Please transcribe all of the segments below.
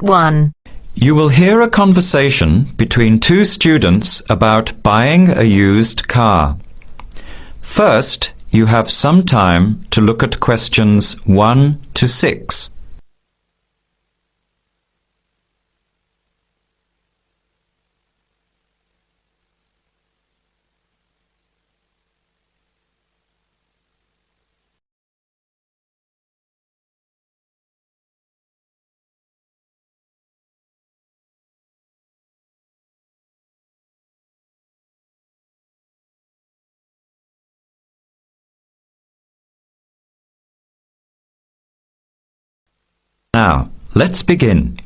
1. You will hear a conversation between two students about buying a used car. First, you have some time to look at questions 1 to 6. Now, let's begin.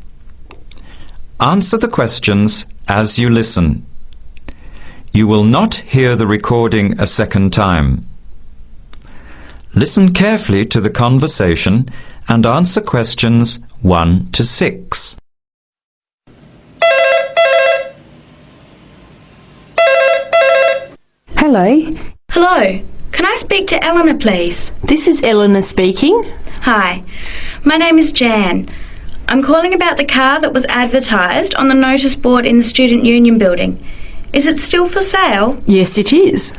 Answer the questions as you listen. You will not hear the recording a second time. Listen carefully to the conversation and answer questions 1 to 6. Hello, Hello, can I speak to Eleanor, please? this is Eleanor speaking. Hi, my name is Jan. I'm calling about the car that was advertised on the notice board in the Student Union building. Is it still for sale? Yes, it is.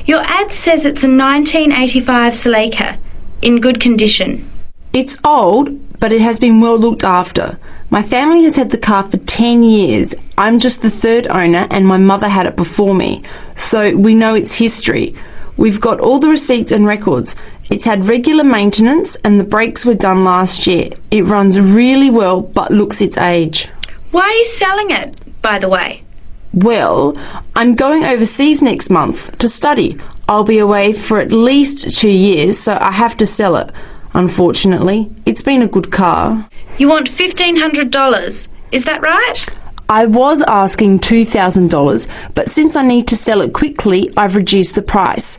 Your ad says it's a 1985 Celica, in good condition. It's old, but it has been well looked after. My family has had the car for 10 years. I'm just the third owner and my mother had it before me, so we know its history. We've got all the receipts and records. It's had regular maintenance and the brakes were done last year. It runs really well but looks its age. Why are you selling it, by the way? Well, I'm going overseas next month to study. I'll be away for at least 2 years, so I have to sell it. Unfortunately, it's been a good car. You want $1,500, is that right? I was asking $2,000, but since I need to sell it quickly, I've reduced the price.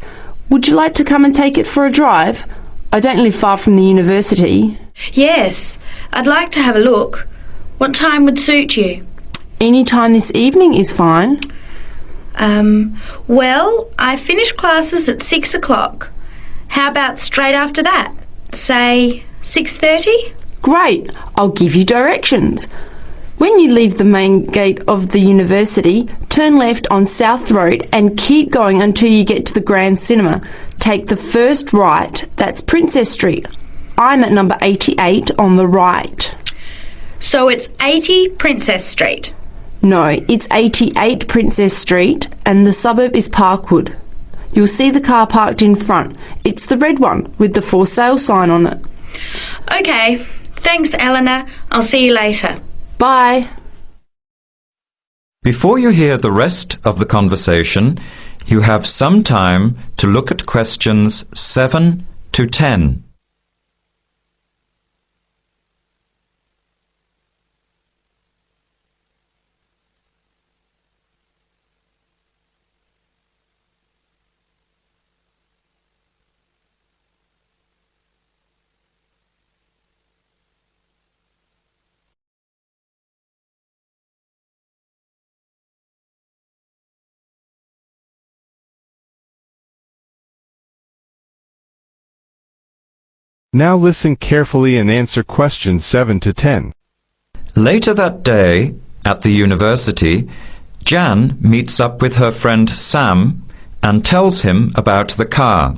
Would you like to come and take it for a drive? I don't live far from the university. Yes, I'd like to have a look. What time would suit you? Any time this evening is fine. Well, I finish classes at 6 o'clock. How about straight after that? Say 6:30? Great, I'll give you directions. When you leave the main gate of the university, turn left on South Road and keep going until you get to the Grand Cinema. Take the first right, that's Princess Street. I'm at number 88 on the right. So it's 80 Princess Street. No, it's 88 Princess Street and the suburb is Parkwood. You'll see the car parked in front. It's the red one with the for sale sign on it. Okay, thanks Eleanor. I'll see you later. Bye. Before you hear the rest of the conversation, you have some time to look at questions 7 to 10. Now listen carefully and answer questions 7 to 10. Later that day, at the university, Jan meets up with her friend Sam and tells him about the car.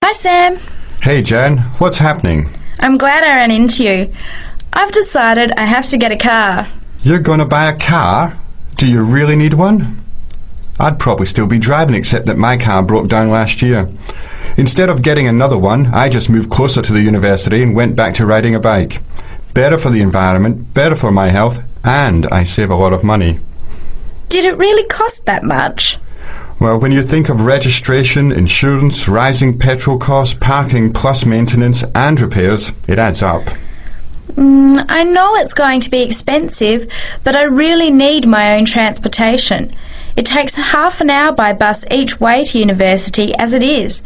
Hi Sam, Hey Jan, what's happening? I'm glad I ran into you. I've decided I have to get a car. You're gonna buy a car? Do you really need one? I'd probably still be driving except that my car broke down last year. Instead of getting another one, I just moved closer to the university and went back to riding a bike. Better for the environment, better for my health, and I save a lot of money. Did it really cost that much? Well, when you think of registration, insurance, rising petrol costs, parking plus maintenance and repairs, it adds up. I know it's going to be expensive, but I really need my own transportation. It takes half an hour by bus each way to university as it is.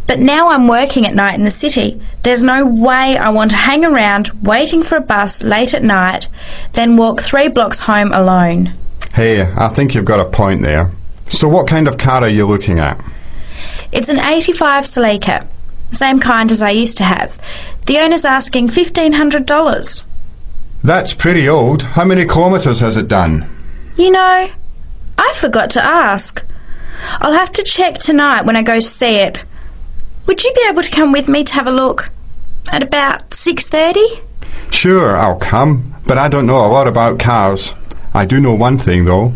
But now I'm working at night in the city. There's no way I want to hang around waiting for a bus late at night, then walk 3 blocks home alone. Hey, I think you've got a point there. So what kind of car are you looking at? It's an 85 Celica, same kind as I used to have. The owner's asking $1,500. That's pretty old. How many kilometres has it done? You know, I forgot to ask. I'll have to check tonight when I go see it. Would you be able to come with me to have a look at about 6:30? Sure, I'll come, but I don't know a lot about cars. I do know one thing, though.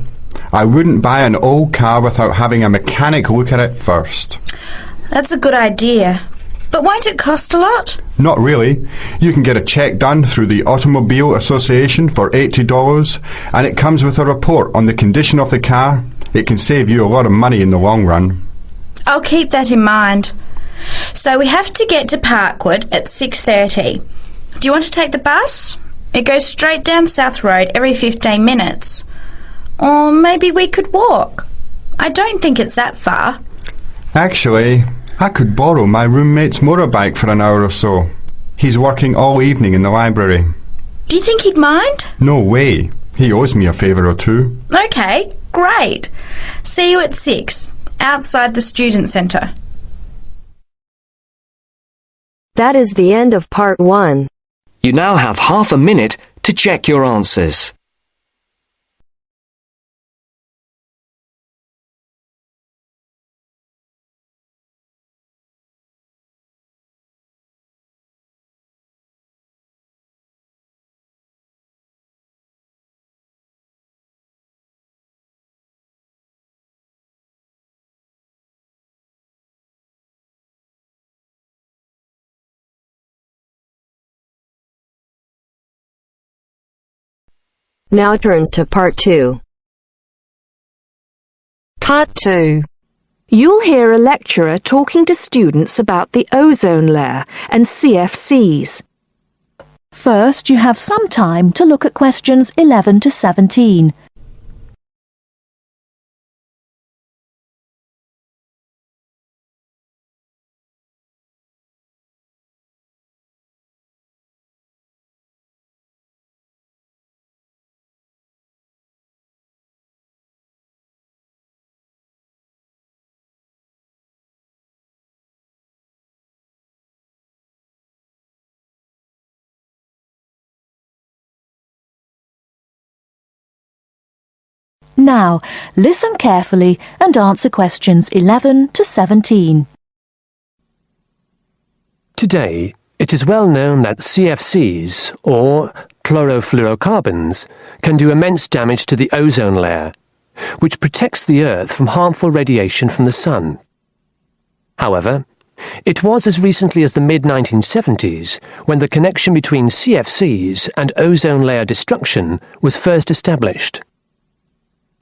I wouldn't buy an old car without having a mechanic look at it first. That's a good idea. But won't it cost a lot? Not really. You can get a check done through the Automobile Association for $80, and it comes with a report on the condition of the car. It can save you a lot of money in the long run. I'll keep that in mind. So we have to get to Parkwood at 6:30. Do you want to take the bus? It goes straight down South Road every 15 minutes. Or maybe we could walk. I don't think it's that far. Actually, I could borrow my roommate's motorbike for an hour or so. He's working all evening in the library. Do you think he'd mind? No way. He owes me a favour or two. Okay, great. See you at 6, outside the student centre. That is the end of part 1. You now have half a minute to check your answers. Now turns to part 2. Part 2. You'll hear a lecturer talking to students about the ozone layer and CFCs. First, you have some time to look at questions 11 to 17. Now, listen carefully and answer questions 11 to 17. Today, it is well known that CFCs, or chlorofluorocarbons, can do immense damage to the ozone layer, which protects the Earth from harmful radiation from the sun. However, it was as recently as the mid-1970s when the connection between CFCs and ozone layer destruction was first established.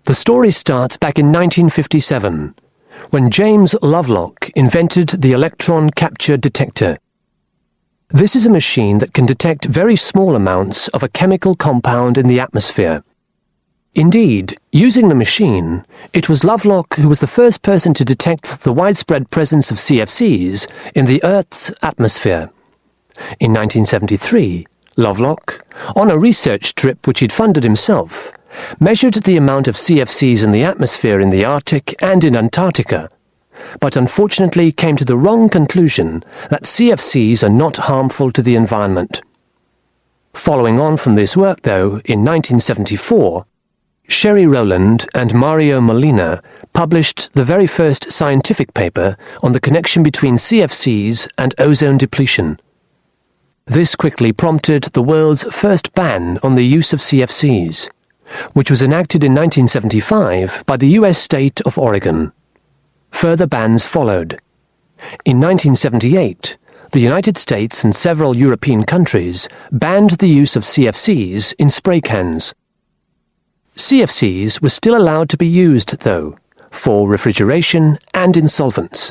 The story starts back in 1957, when James Lovelock invented the electron capture detector. This is a machine that can detect very small amounts of a chemical compound in the atmosphere. Indeed, using the machine, it was Lovelock who was the first person to detect the widespread presence of CFCs in the Earth's atmosphere. In 1973, Lovelock, on a research trip which he'd funded himself, measured the amount of CFCs in the atmosphere in the Arctic and in Antarctica, but unfortunately came to the wrong conclusion that CFCs are not harmful to the environment. Following on from this work, though, in 1974, Sherry Rowland and Mario Molina published the very first scientific paper on the connection between CFCs and ozone depletion. This quickly prompted the world's first ban on the use of CFCs, which was enacted in 1975 by the US state of Oregon. Further bans followed. In 1978, the United States and several European countries banned the use of CFCs in spray cans. CFCs were still allowed to be used, though, for refrigeration and in solvents.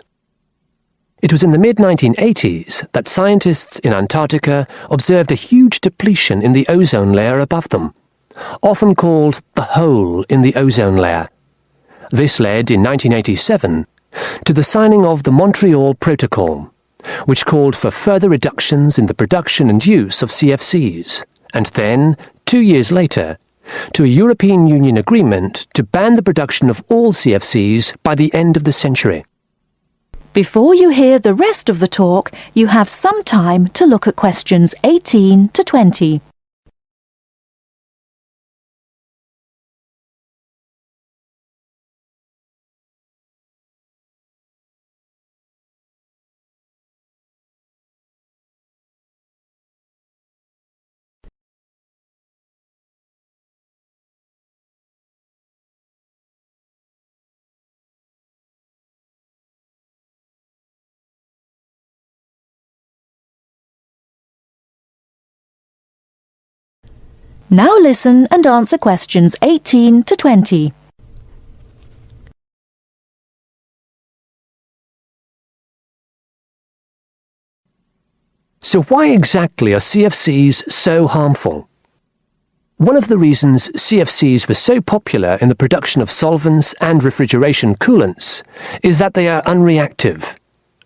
It was in the mid-1980s that scientists in Antarctica observed a huge depletion in the ozone layer above them, often called the hole in the ozone layer. This led, in 1987, to the signing of the Montreal Protocol, which called for further reductions in the production and use of CFCs, and then, 2 years later, to a European Union agreement to ban the production of all CFCs by the end of the century. Before you hear the rest of the talk, you have some time to look at questions 18 to 20. Now listen and answer questions 18 to 20. So why exactly are CFCs so harmful? One of the reasons CFCs were so popular in the production of solvents and refrigeration coolants is that they are unreactive.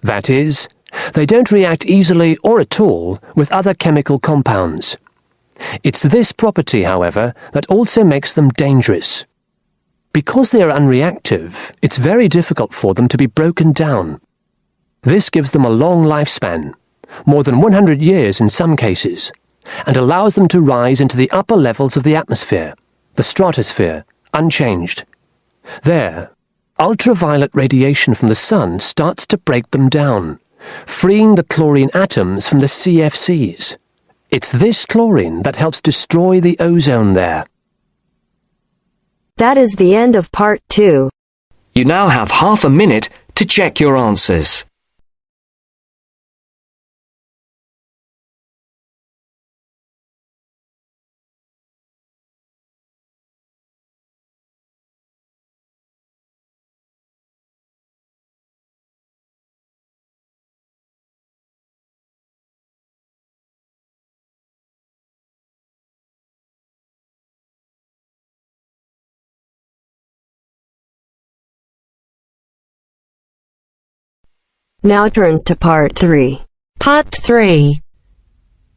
That is, they don't react easily or at all with other chemical compounds. It's this property, however, that also makes them dangerous. Because they are unreactive, it's very difficult for them to be broken down. This gives them a long lifespan, more than 100 years in some cases, and allows them to rise into the upper levels of the atmosphere, the stratosphere, unchanged. There, ultraviolet radiation from the sun starts to break them down, freeing the chlorine atoms from the CFCs. It's this chlorine that helps destroy the ozone there. That is the end of part 2. You now have half a minute to check your answers. Now turns to part 3. Part 3.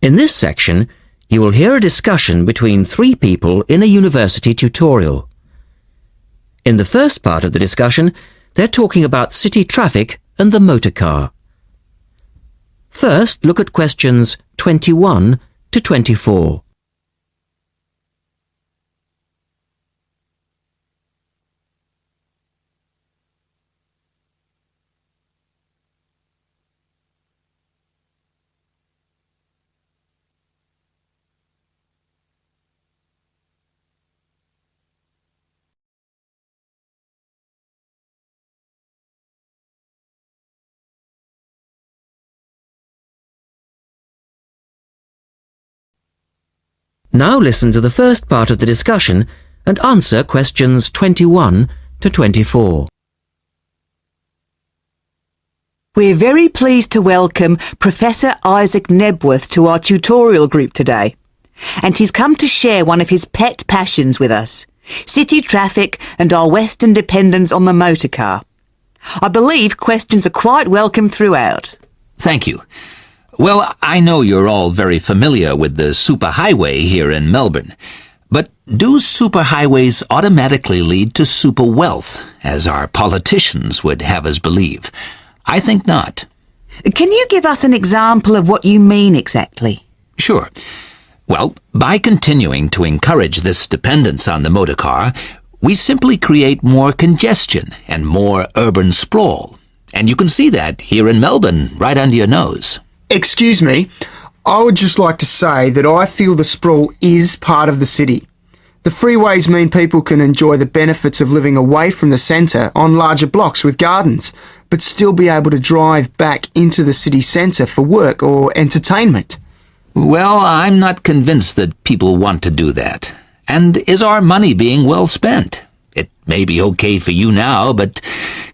In this section, you will hear a discussion between 3 people in a university tutorial. In the first part of the discussion, they're talking about city traffic and the motor car. First, look at questions 21 to 24. Now listen to the first part of the discussion and answer questions 21 to 24. We're very pleased to welcome Professor Isaac Nebworth to our tutorial group today. And he's come to share one of his pet passions with us, city traffic and our Western dependence on the motor car. I believe questions are quite welcome throughout. Thank you. Well, I know you're all very familiar with the superhighway here in Melbourne, but do superhighways automatically lead to super wealth, as our politicians would have us believe? I think not. Can you give us an example of what you mean exactly? Sure. Well, by continuing to encourage this dependence on the motor car, we simply create more congestion and more urban sprawl. And you can see that here in Melbourne, right under your nose. Excuse me, I would just like to say that I feel the sprawl is part of the city. The freeways mean people can enjoy the benefits of living away from the centre on larger blocks with gardens, but still be able to drive back into the city centre for work or entertainment. Well, I'm not convinced that people want to do that. And is our money being well spent? It may be okay for you now, but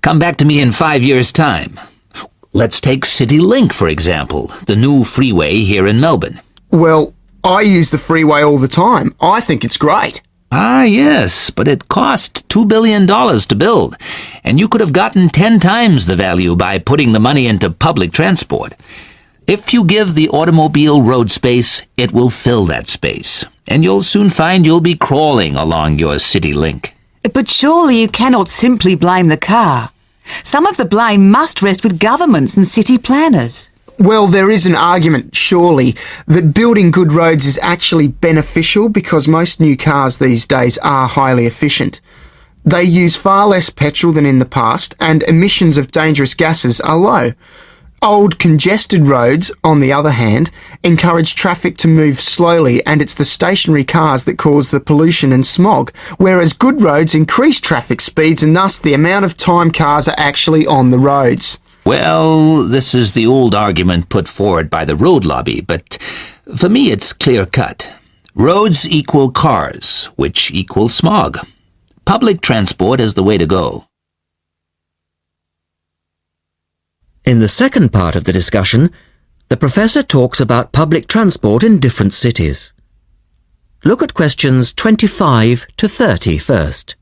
come back to me in 5 years' time. Let's take CityLink, for example, the new freeway here in Melbourne. Well, I use the freeway all the time. I think it's great. Ah, yes, but it cost $2 billion to build, and you could have gotten 10 times the value by putting the money into public transport. If you give the automobile road space, it will fill that space, and you'll soon find you'll be crawling along your CityLink. But surely you cannot simply blame the car. Some of the blame must rest with governments and city planners. Well, there is an argument, surely, that building good roads is actually beneficial because most new cars these days are highly efficient. They use far less petrol than in the past, and emissions of dangerous gases are low. Old, congested roads, on the other hand, encourage traffic to move slowly, and it's the stationary cars that cause the pollution and smog, whereas good roads increase traffic speeds and thus the amount of time cars are actually on the roads. Well, this is the old argument put forward by the road lobby, but for me it's clear-cut. Roads equal cars, which equal smog. Public transport is the way to go. In the second part of the discussion, the professor talks about public transport in different cities. Look at questions 25 to 30 first.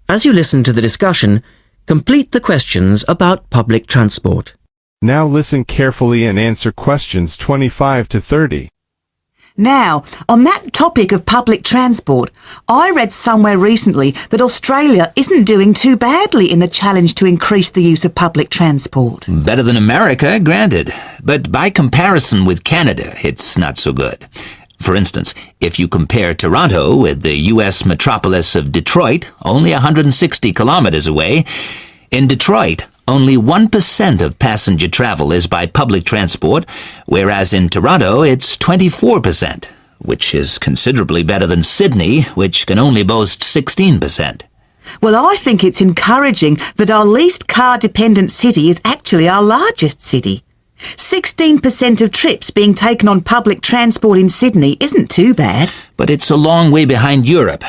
As you listen to the discussion, complete the questions about public transport. Now listen carefully and answer questions 25 to 30. Now, on that topic of public transport, I read somewhere recently that Australia isn't doing too badly in the challenge to increase the use of public transport. Better than America, granted. But by comparison with Canada, it's not so good. For instance, if you compare Toronto with the U.S. metropolis of Detroit, only 160 kilometers away, in Detroit, only 1% of passenger travel is by public transport, whereas in Toronto it's 24%, which is considerably better than Sydney, which can only boast 16%. Well, I think it's encouraging that our least car-dependent city is actually our largest city. 16% of trips being taken on public transport in Sydney isn't too bad. But it's a long way behind Europe.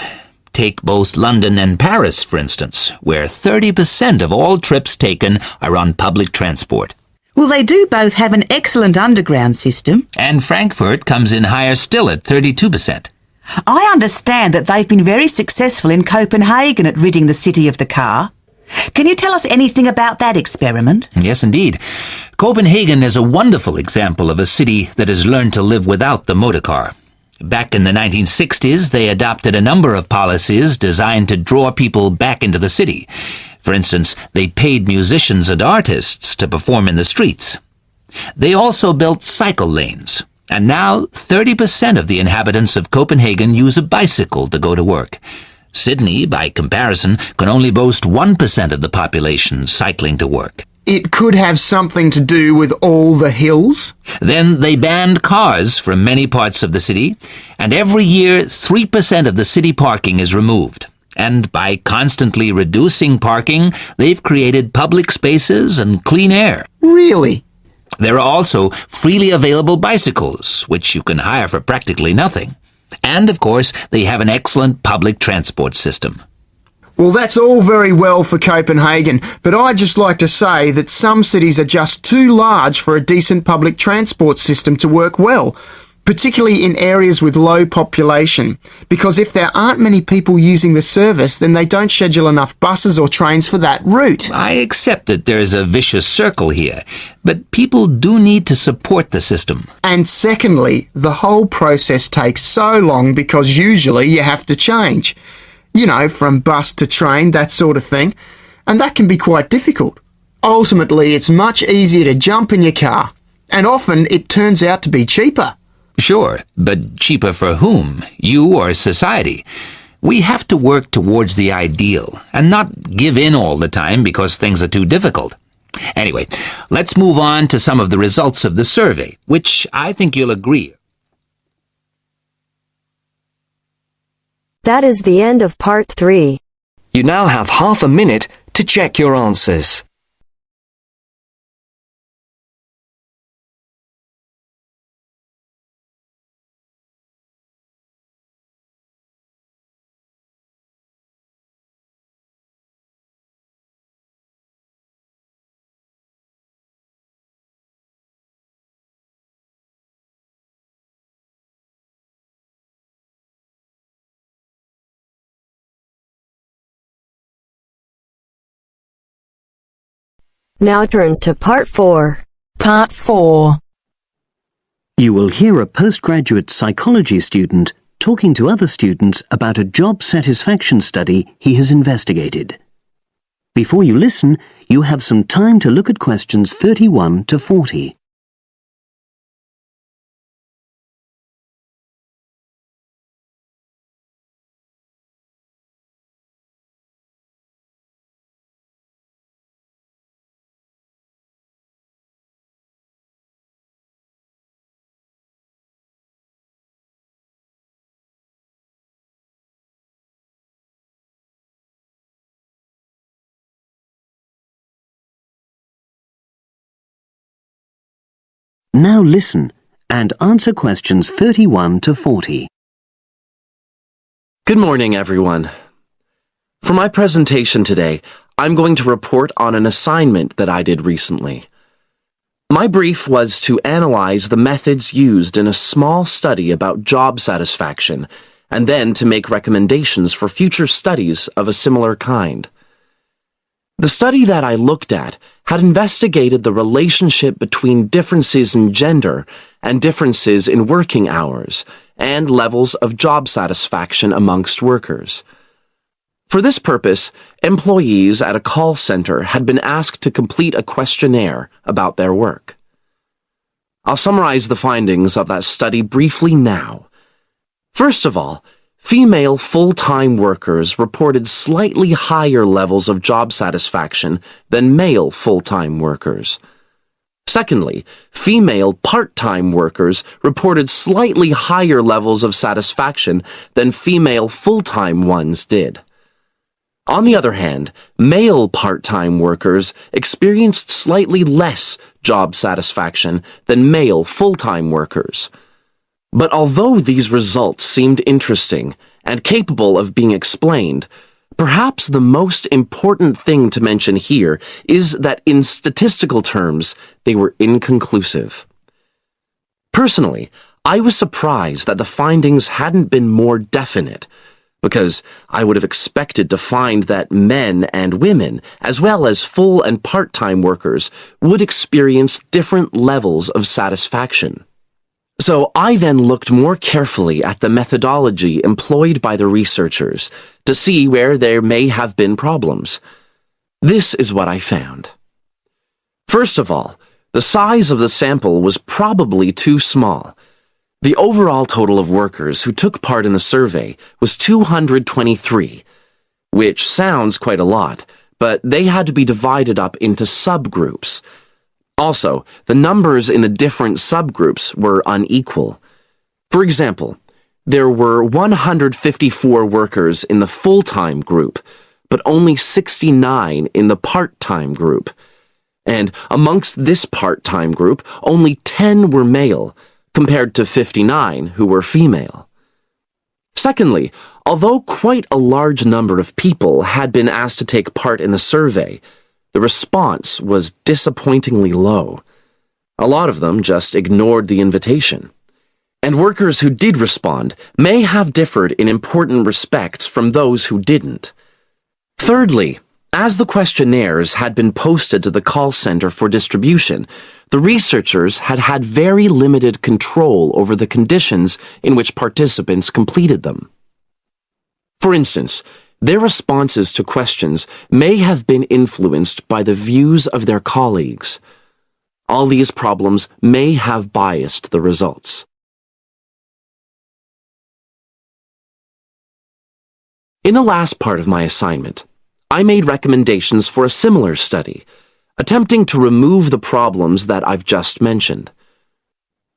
Take both London and Paris, for instance, where 30% of all trips taken are on public transport. Well, they do both have an excellent underground system. And Frankfurt comes in higher still at 32%. I understand that they've been very successful in Copenhagen at ridding the city of the car. Can you tell us anything about that experiment? Yes, indeed. Copenhagen is a wonderful example of a city that has learned to live without the motor car. Back in the 1960s, they adopted a number of policies designed to draw people back into the city. For instance, they paid musicians and artists to perform in the streets. They also built cycle lanes. And now 30% of the inhabitants of Copenhagen use a bicycle to go to work. Sydney, by comparison, can only boast 1% of the population cycling to work. It could have something to do with all the hills? Then they banned cars from many parts of the city, and every year 3% of the city parking is removed. And by constantly reducing parking, they've created public spaces and clean air. Really? There are also freely available bicycles, which you can hire for practically nothing. And, of course, they have an excellent public transport system. Well, that's all very well for Copenhagen, but I'd just like to say that some cities are just too large for a decent public transport system to work well, particularly in areas with low population, because if there aren't many people using the service, then they don't schedule enough buses or trains for that route. I accept that there's a vicious circle here, but people do need to support the system. And secondly, the whole process takes so long because usually you have to change. You know, from bus to train, that sort of thing. And that can be quite difficult. Ultimately, it's much easier to jump in your car. And often it turns out to be cheaper. Sure, but cheaper for whom? You or society? We have to work towards the ideal and not give in all the time because things are too difficult. Anyway, let's move on to some of the results of the survey, which I think you'll agree. That is the end of part 3. You now have half a minute to check your answers. Now turns to Part 4. Part 4. You will hear a postgraduate psychology student talking to other students about a job satisfaction study he has investigated. Before you listen, you have some time to look at questions 31 to 40. Now listen and answer questions 31 to 40. Good morning, everyone. For my presentation today, I'm going to report on an assignment that I did recently. My brief was to analyze the methods used in a small study about job satisfaction, and then to make recommendations for future studies of a similar kind. The study that I looked at had investigated the relationship between differences in gender and differences in working hours and levels of job satisfaction amongst workers. For this purpose, employees at a call center had been asked to complete a questionnaire about their work. I'll summarize the findings of that study briefly now. First of all, female full-time workers reported slightly higher levels of job satisfaction than male full-time workers. Secondly, female part-time workers reported slightly higher levels of satisfaction than female full-time ones did. On the other hand, male part-time workers experienced slightly less job satisfaction than male full-time workers. But although these results seemed interesting and capable of being explained, perhaps the most important thing to mention here is that in statistical terms, they were inconclusive. Personally, I was surprised that the findings hadn't been more definite, because I would have expected to find that men and women, as well as full and part-time workers, would experience different levels of satisfaction. So I then looked more carefully at the methodology employed by the researchers to see where there may have been problems. This is what I found. First of all, the size of the sample was probably too small. The overall total of workers who took part in the survey was 223, which sounds quite a lot, but they had to be divided up into subgroups. Also, the numbers in the different subgroups were unequal. For example, there were 154 workers in the full-time group, but only 69 in the part-time group. And amongst this part-time group, only 10 were male, compared to 59 who were female. Secondly, although quite a large number of people had been asked to take part in the survey, the response was disappointingly low. A lot of them just ignored the invitation. And workers who did respond may have differed in important respects from those who didn't. Thirdly, as the questionnaires had been posted to the call center for distribution, the researchers had had very limited control over the conditions in which participants completed them. For instance, their responses to questions may have been influenced by the views of their colleagues. All these problems may have biased the results. In the last part of my assignment, I made recommendations for a similar study, attempting to remove the problems that I've just mentioned.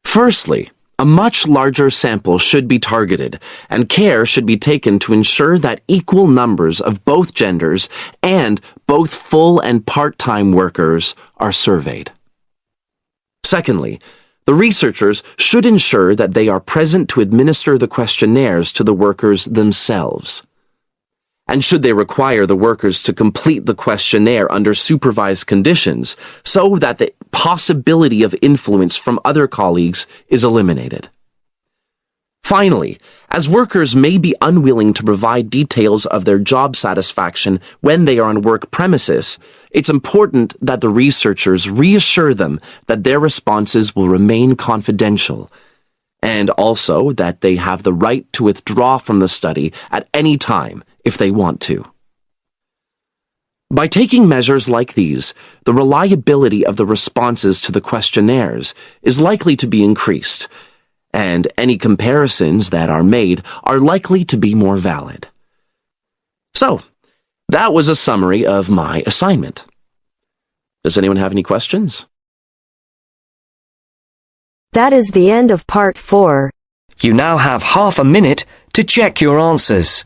Firstly, a much larger sample should be targeted, and care should be taken to ensure that equal numbers of both genders and both full and part-time workers are surveyed. Secondly, the researchers should ensure that they are present to administer the questionnaires to the workers themselves. And should they require the workers to complete the questionnaire under supervised conditions so that the possibility of influence from other colleagues is eliminated. Finally, as workers may be unwilling to provide details of their job satisfaction when they are on work premises, it's important that the researchers reassure them that their responses will remain confidential, and also that they have the right to withdraw from the study at any time if they want to. By taking measures like these, the reliability of the responses to the questionnaires is likely to be increased, and any comparisons that are made are likely to be more valid. So, that was a summary of my assignment. Does anyone have any questions? That is the end of part 4. You now have half a minute to check your answers.